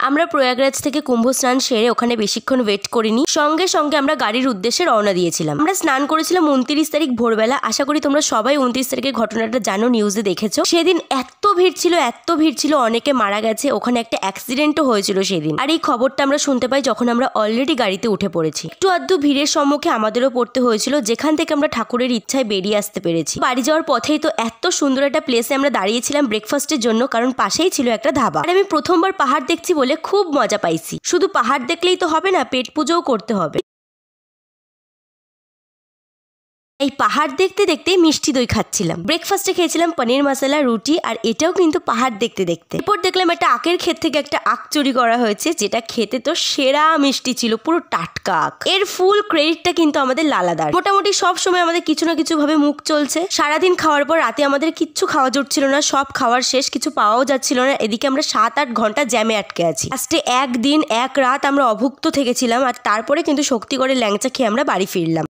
আমরা প্রয়াগরাজ থেকে কুম্ভ স্নান সেরে ওখানে বেশিক্ষণ ওয়েট করিনি, সঙ্গে সঙ্গে আমরা গাড়ির উদ্দেশ্যে রওনা দিয়েছিলাম। আমরা স্নান করেছিলাম 29 তারিখ ভোরবেলা। আশা করি তোমরা সবাই 29 তারিখের ঘটনাটা জানো, নিউজে দেখেছো। সেদিন এত ভিড় ছিল, অনেকে মারা গেছে, ওখানে একটা অ্যাক্সিডেন্টও হয়েছিল সেদিন। আর এই খবরটা আমরা শুনতে পাই যখন আমরা অলরেডি গাড়িতে উঠে পড়েছি। একটু আধটু ভিড়ের সম্মুখে আমাদেরও পড়তে হয়েছিল, যেখান থেকে আমরা ঠাকুরের ইচ্ছায় বেরিয়ে আসতে পেরেছি। বাড়ি যাওয়ার পথেই তো এত সুন্দর একটা প্লেসে আমরা দাঁড়িয়েছিলাম ব্রেকফাস্টের জন্য, কারণ পাশেই ছিল একটা ধাবা। আর আমি প্রথমবার পাহাড় দেখছি বলে খুব মজা পাইছি। শুধু পাহাড় দেখলেই তো হবে না, পেট পুজোও করতে হবে। এই পাহাড় দেখতে দেখতে মিষ্টি দই খাচ্ছিলাম। ব্রেকফাস্টে খেয়েছিলাম পনির মশলা রুটি, আর এটাও কিন্তু পাহাড় দেখতে দেখতে। এরপর দেখলাম একটা আখের ক্ষেত থেকে একটা আখ চুরি করা হয়েছে, যেটা খেতে তো সেরা মিষ্টি ছিল, পুরো টাটকা আখ। এর ফুল ক্রেডিটটা কিন্তু আমাদের লালাদার। মোটামুটি সব সময় আমাদের কিছু না কিছু ভাবে মুখ চলছে। সারাদিন খাওয়ার পর রাতে আমাদের কিচ্ছু খাওয়া জুটছিল না, সব খাওয়ার শেষ, কিছু পাওয়াও যাচ্ছিল না। এদিকে আমরা 7-8 ঘন্টা জ্যামে আটকে আছি। লাস্টে একদিন এক রাত আমরা অভুক্ত থেকেছিলাম, আর তারপরে কিন্তু শক্তিগড়ের ল্যাংচা খেয়ে আমরা বাড়ি ফিরলাম।